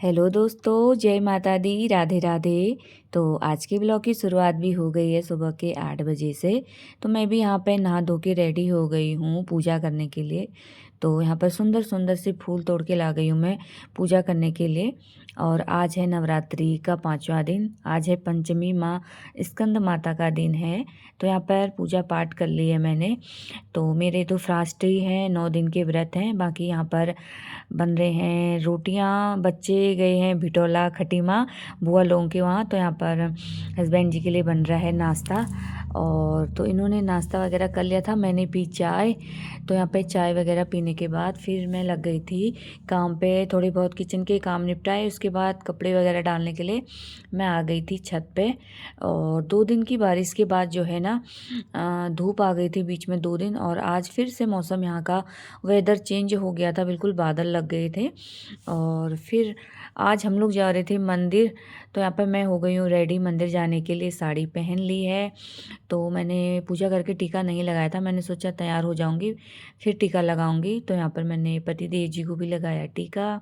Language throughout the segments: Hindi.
हेलो दोस्तों, जय माता दी, राधे राधे। तो आज के ब्लॉग की शुरुआत भी हो गई है सुबह के 8 बजे से। तो मैं भी यहाँ पे नहा धो के रेडी हो गई हूँ पूजा करने के लिए। तो यहाँ पर सुंदर सुंदर से फूल तोड़ के ला गई हूँ मैं पूजा करने के लिए। और आज है नवरात्रि का 5वां दिन। आज है पंचमी माँ स्कंद माता का दिन है। तो यहाँ पर पूजा पाठ कर ली है मैंने। तो मेरे तो फास्ट ही हैं, 9 दिन के व्रत हैं। बाकी यहाँ पर बन रहे हैं रोटियां, बच्चे गए हैं भिटोला खटीमा बुआ लोगों के वहाँ। तो यहाँ पर हस्बैंड जी के लिए बन रहा है नाश्ता। और तो इन्होंने नाश्ता वगैरह कर लिया था, मैंने पी चाय। तो यहाँ पे चाय वगैरह पीने के बाद फिर मैं लग गई थी काम पे। थोड़ी बहुत किचन के काम निपटाए, उसके बाद कपड़े वगैरह डालने के लिए मैं आ गई थी छत पे। और 2 दिन की बारिश के बाद जो है ना धूप आ गई थी बीच में 2 दिन। और आज फिर से मौसम यहाँ का वेदर चेंज हो गया था, बिल्कुल बादल लग गए थे। और फिर आज हम लोग जा रहे थे मंदिर। तो यहाँ पर मैं हो गई हूँ रेडी मंदिर जाने के लिए, साड़ी पहन ली है। तो मैंने पूजा करके टीका नहीं लगाया था, मैंने सोचा तैयार हो जाऊंगी फिर टीका लगाऊंगी। तो यहाँ पर मैंने पति देव जी को भी लगाया टीका।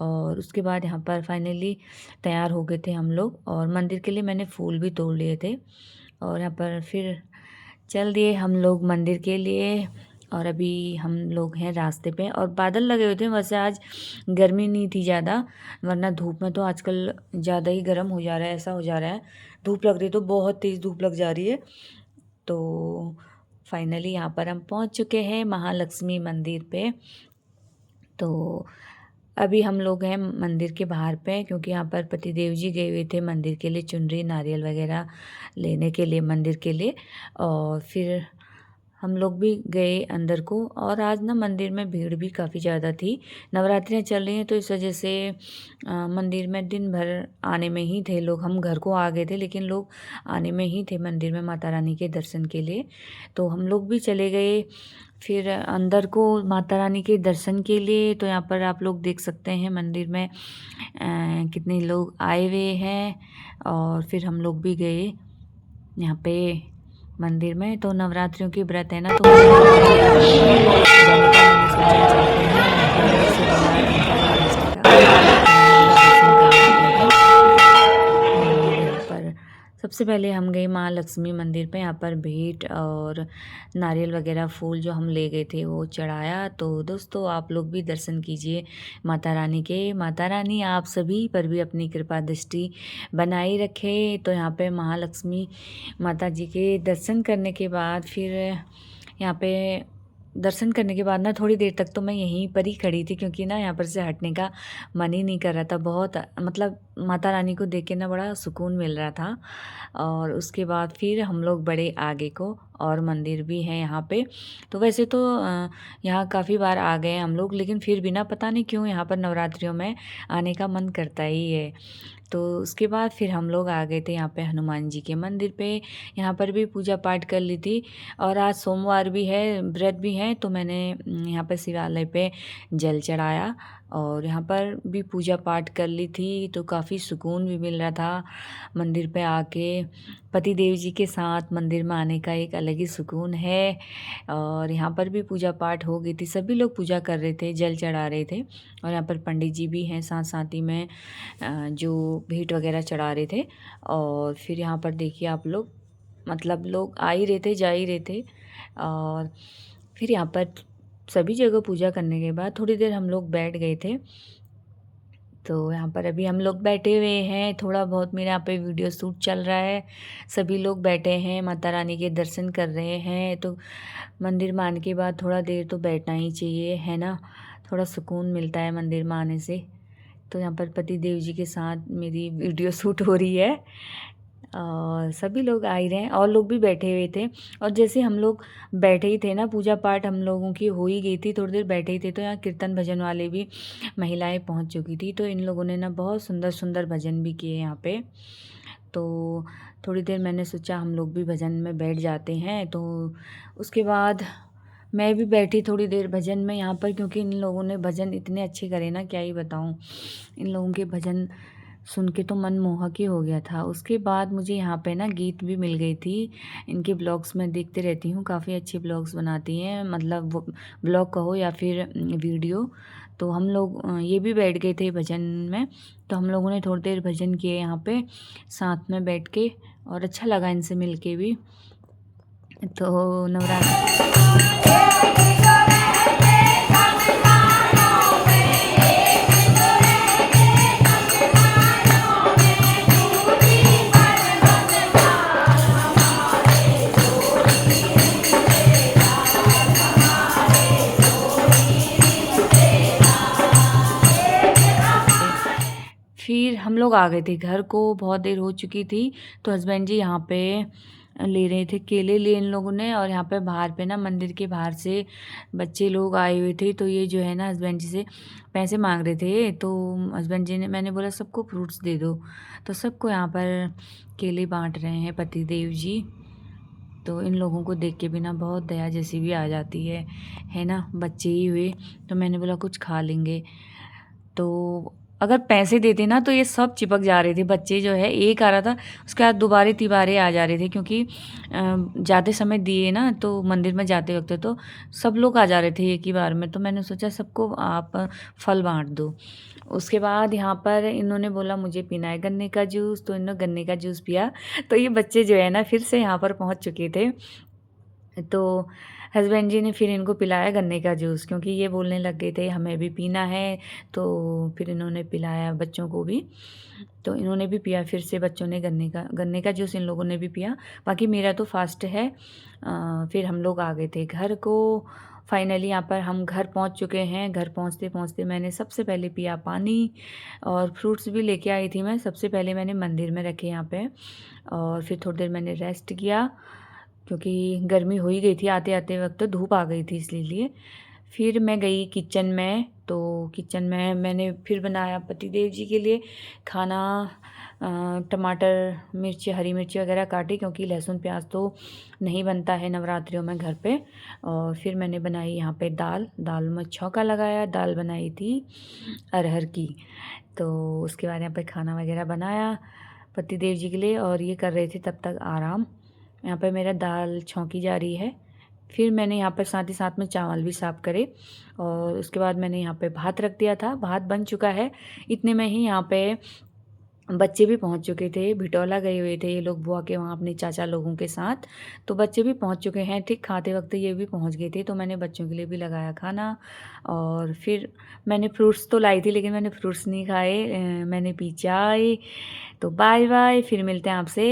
और उसके बाद यहाँ पर फाइनली तैयार हो गए थे हम लोग। और मंदिर के लिए मैंने फूल भी तोड़ लिए थे। और यहाँ पर फिर चल दिए हम लोग मंदिर के लिए। और अभी हम लोग हैं रास्ते पे और बादल लगे हुए थे। वैसे आज गर्मी नहीं थी ज़्यादा, वरना धूप में तो आजकल ज़्यादा ही गर्म हो जा रहा है, ऐसा हो जा रहा है। धूप लग रही तो बहुत तेज़ धूप लग जा रही है। तो फाइनली यहाँ पर हम पहुँच चुके हैं महालक्ष्मी मंदिर पे। तो अभी हम लोग हैं मंदिर के बाहर पे, क्योंकि यहाँ पर पतिदेव जी गए हुए थे मंदिर के लिए चुनरी नारियल वगैरह लेने के लिए मंदिर के लिए। और फिर हम लोग भी गए अंदर को। और आज ना मंदिर में भीड़ भी काफ़ी ज़्यादा थी। नवरात्रियाँ चल रही हैं तो इस वजह से मंदिर में दिन भर आने में ही थे लोग। हम घर को आ गए थे लेकिन लोग आने में ही थे मंदिर में माता रानी के दर्शन के लिए। तो हम लोग भी चले गए फिर अंदर को माता रानी के दर्शन के लिए। तो यहाँ पर आप लोग देख सकते हैं मंदिर में कितने लोग आए हुए हैं। और फिर हम लोग भी गए यहाँ पे मंदिर में। तो नवरात्रियों की व्रत है ना, तो जाने का मैंने सोचा चलते हैं यहाँ पर अंदर से बना है उनका महाराष्ट्र का। और यहाँ पर सबसे पहले हम गए माँ लक्ष्मी मंदिर पे। यहाँ पर भेंट और नारियल वगैरह फूल जो हम ले गए थे वो चढ़ाया। तो दोस्तों आप लोग भी दर्शन कीजिए माता रानी के। माता रानी आप सभी पर भी अपनी कृपा दृष्टि बनाए रखे। तो यहाँ पे महालक्ष्मी माता जी के दर्शन करने के बाद फिर यहाँ पे दर्शन करने के बाद ना थोड़ी देर तक तो मैं यहीं पर ही खड़ी थी, क्योंकि ना यहाँ पर से हटने का मन ही नहीं कर रहा था। बहुत मतलब माता रानी को देख के ना बड़ा सुकून मिल रहा था। और उसके बाद फिर हम लोग बड़े आगे को, और मंदिर भी है यहाँ पे। तो वैसे तो यहाँ काफ़ी बार आ गए हम लोग, लेकिन फिर भी ना पता नहीं क्यों यहाँ पर नवरात्रियों में आने का मन करता ही है। तो उसके बाद फिर हम लोग आ गए थे यहाँ पे हनुमान जी के मंदिर पे। यहाँ पर भी पूजा पाठ कर ली थी। और आज सोमवार भी है, व्रत भी है, तो मैंने यहाँ पर शिवालय पे जल चढ़ाया। और यहाँ पर भी पूजा पाठ कर ली थी। तो काफ़ी सुकून भी मिल रहा था मंदिर पे आके। पति देव जी के साथ मंदिर में आने का एक अलग ही सुकून है। और यहाँ पर भी पूजा पाठ हो गई थी, सभी लोग पूजा कर रहे थे, जल चढ़ा रहे थे। और यहाँ पर पंडित जी भी हैं साथ साथ ही में जो भेंट वगैरह चढ़ा रहे थे। और फिर यहाँ पर देखिए आप लोग, मतलब लोग आ ही रहे थे जा ही रहे थे। और फिर यहाँ पर सभी जगह पूजा करने के बाद थोड़ी देर हम लोग बैठ गए थे। तो यहाँ पर अभी हम लोग बैठे हुए हैं, थोड़ा बहुत मेरे यहाँ पे वीडियो शूट चल रहा है। सभी लोग बैठे हैं, माता रानी के दर्शन कर रहे हैं। तो मंदिर में आने के बाद थोड़ा देर तो बैठना ही चाहिए, है ना। थोड़ा सुकून मिलता है मंदिर में आने से। तो यहाँ पर पति देव जी के साथ मेरी वीडियो शूट हो रही है। और सभी लोग आ ही रहे हैं, और लोग भी बैठे हुए थे। और जैसे हम लोग बैठे ही थे ना, पूजा पाठ हम लोगों की हो ही गई थी, थोड़ी देर बैठे ही थे, तो यहाँ कीर्तन भजन वाले भी महिलाएं पहुँच चुकी थी। तो इन लोगों ने ना बहुत सुंदर सुंदर भजन भी किए यहाँ पे। तो थोड़ी देर मैंने सोचा हम लोग भी भजन में बैठ जाते हैं। तो उसके बाद मैं भी बैठी थोड़ी देर भजन में यहाँ पर, क्योंकि इन लोगों ने भजन इतने अच्छे करे ना, क्या ही बताऊँ। इन लोगों के भजन सुन के तो मन मोहक ही हो गया था। उसके बाद मुझे यहाँ पे ना गीत भी मिल गई थी। इनके ब्लॉग्स मैं देखते रहती हूँ, काफ़ी अच्छे ब्लॉग्स बनाती हैं, मतलब वो ब्लॉग कहो या फिर वीडियो। तो हम लोग ये भी बैठ गए थे भजन में। तो हम लोगों ने थोड़ी देर भजन किए यहाँ पे साथ में बैठ के, और अच्छा लगा इनसे मिल के भी। तो फिर हम लोग आ गए थे घर को, बहुत देर हो चुकी थी। तो हस्बैंड जी यहाँ पे ले रहे थे, केले लिए इन लोगों ने। और यहाँ पे बाहर पे ना, मंदिर के बाहर से बच्चे लोग आए हुए थे। तो ये जो है ना, हस्बैंड जी से पैसे मांग रहे थे। तो हस्बैंड जी ने, मैंने बोला सबको फ्रूट्स दे दो। तो सबको यहाँ पर केले बांट रहे हैं पतिदेव जी। तो इन लोगों को देख के भी ना बहुत दया जैसी भी आ जाती है ना, बच्चे ही हुए। तो मैंने बोला कुछ खा लेंगे। तो अगर पैसे देते ना तो ये सब चिपक जा रहे थे बच्चे, जो है एक आ रहा था उसके बाद दोबारे तिबारे आ जा रहे थे, क्योंकि जाते समय दिए ना, तो मंदिर में जाते वक्त तो सब लोग आ जा रहे थे एक ही बार में। तो मैंने सोचा सबको आप फल बांट दो। उसके बाद यहाँ पर इन्होंने बोला मुझे पीना है गन्ने का जूस, तो इन्होंने गन्ने का जूस पिया। तो ये बच्चे जो है ना फिर से यहाँ पर पहुँच चुके थे। तो हस्बैंड जी ने फिर इनको पिलाया गन्ने का जूस, क्योंकि ये बोलने लग गए थे हमें भी पीना है। तो फिर इन्होंने पिलाया बच्चों को भी। तो इन्होंने भी पिया, फिर से बच्चों ने गन्ने का जूस इन लोगों ने भी पिया। बाकी मेरा तो फास्ट है। फिर हम लोग आ गए थे घर को। फाइनली यहाँ पर हम घर पहुँच चुके हैं। घर पहुँचते पहुँचते मैंने सबसे पहले पिया पानी, और फ्रूट्स भी लेके आई थी मैं। सबसे पहले मैंने मंदिर में रखे यहाँ पे, और फिर थोड़ी देर मैंने रेस्ट किया, क्योंकि गर्मी हो ही गई थी आते आते वक्त, तो धूप आ गई थी इसलिए। फिर मैं गई किचन में। तो किचन में मैंने फिर बनाया पतिदेव जी के लिए खाना। टमाटर, मिर्ची, हरी मिर्ची वगैरह काटी, क्योंकि लहसुन प्याज तो नहीं बनता है नवरात्रियों में घर पे। और फिर मैंने बनाई यहाँ पे दाल में छौंका लगाया। दाल बनाई थी अरहर की। तो उसके बाद यहाँ पे खाना वगैरह बनाया पतिदेव जी के लिए, और ये कर रहे थे तब तक आराम। यहाँ पे मेरा दाल छौंकी जा रही है। फिर मैंने यहाँ पर साथ ही साथ में चावल भी साफ़ करे, और उसके बाद मैंने यहाँ पे भात रख दिया था। भात बन चुका है। इतने में ही यहाँ पे बच्चे भी पहुँच चुके थे। भिटौला गए हुए थे ये लोग बुआ के वहाँ अपने चाचा लोगों के साथ। तो बच्चे भी पहुँच चुके हैं। ठीक खाते वक्त ये भी पहुँच गए थे। तो मैंने बच्चों के लिए भी लगाया खाना। और फिर मैंने फ्रूट्स तो लाई थी, लेकिन मैंने फ्रूट्स नहीं खाए, मैंने पी चाय। तो बाय बाय, फिर मिलते हैं आपसे।